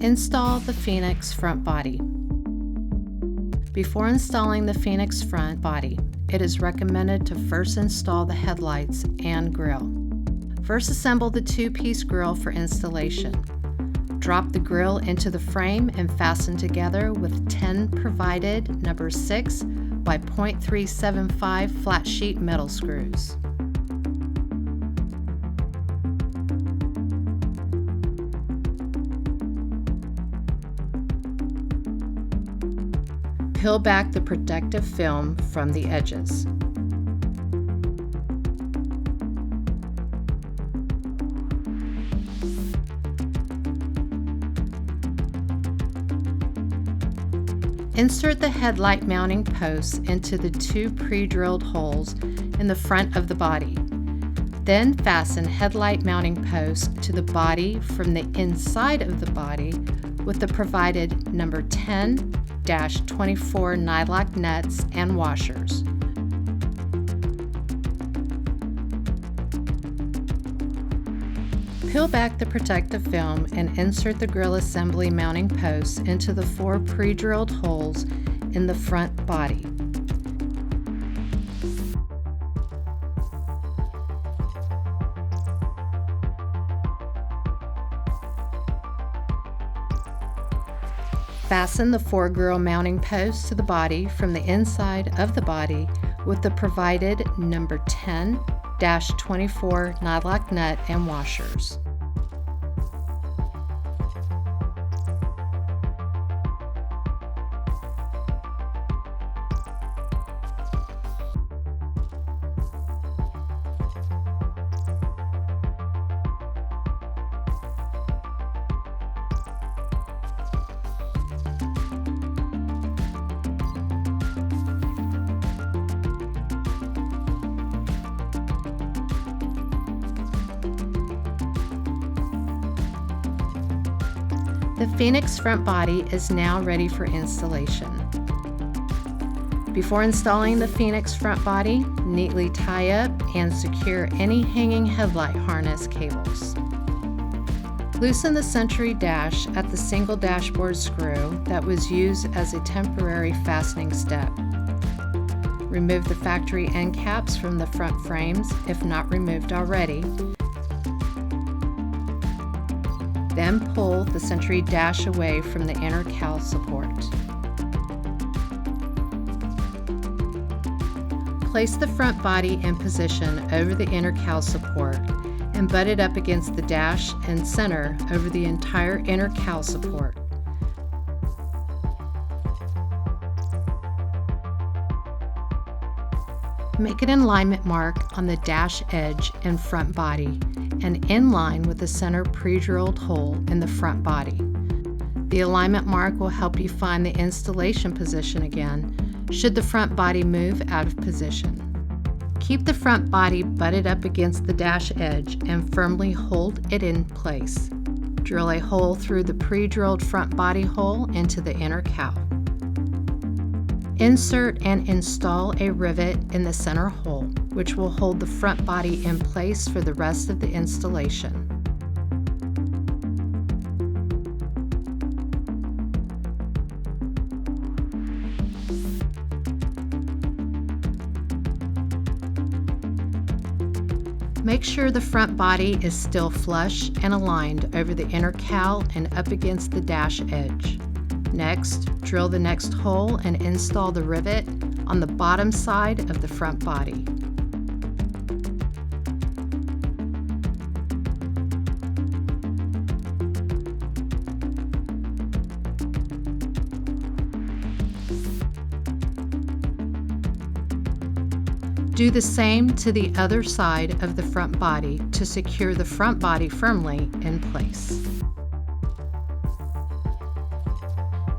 Install the Phoenix front body. Before installing the Phoenix front body, it is recommended to first install the headlights and grille. First, assemble the two-piece grille for installation. Drop the grille into the frame and fasten together with 10 provided number 6 by 0.375 flat sheet metal screws. Peel back the protective film from the edges. Insert the headlight mounting posts into the two pre-drilled holes in the front of the body. Then fasten headlight mounting posts to the body from the inside of the body with the provided number 10-24 nylock nuts and washers. Peel back the protective film and insert the grille assembly mounting posts into the 4 pre-drilled holes in the front body. Fasten the 4 grille mounting posts to the body from the inside of the body with the provided number 10-24 nylock nut and washers. The Phoenix front body is now ready for installation. Before installing the Phoenix front body, neatly tie up and secure any hanging headlight harness cables. Loosen the Century dash at the single dashboard screw that was used as a temporary fastening step. Remove the factory end caps from the front frames if not removed already. Then pull the Century dash away from the inner cowl support. Place the front body in position over the inner cowl support and butt it up against the dash and center over the entire inner cowl support. Make an alignment mark on the dash edge and front body and in line with the center pre-drilled hole in the front body. The alignment mark will help you find the installation position again should the front body move out of position. Keep the front body butted up against the dash edge and firmly hold it in place. Drill a hole through the pre-drilled front body hole into the inner cowl. Insert and install a rivet in the center hole, which will hold the front body in place for the rest of the installation. Make sure the front body is still flush and aligned over the inner cowl and up against the dash edge. Next, drill the next hole and install the rivet on the bottom side of the front body. Do the same to the other side of the front body to secure the front body firmly in place.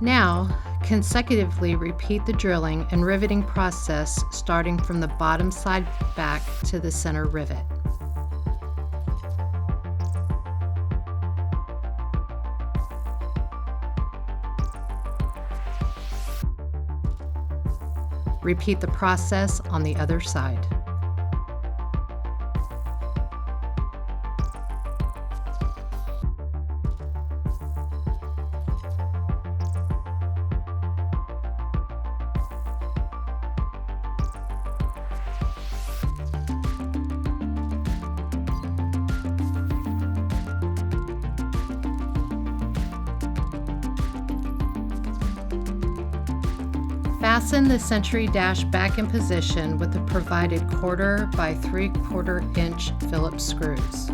Now, consecutively repeat the drilling and riveting process starting from the bottom side back to the center rivet. Repeat the process on the other side. Fasten the Century dash back in position with the provided 1/4 by 3/4 inch Phillips screws.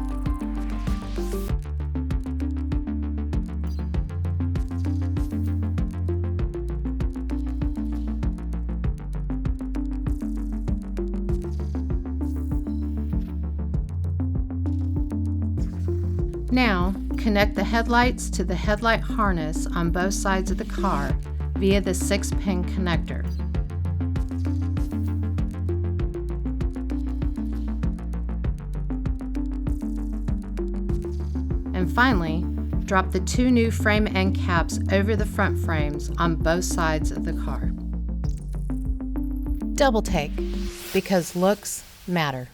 Now, connect the headlights to the headlight harness on both sides of the car via the 6-pin connector. And finally, drop the 2 new frame end caps over the front frames on both sides of the car. DoubleTake, because looks matter.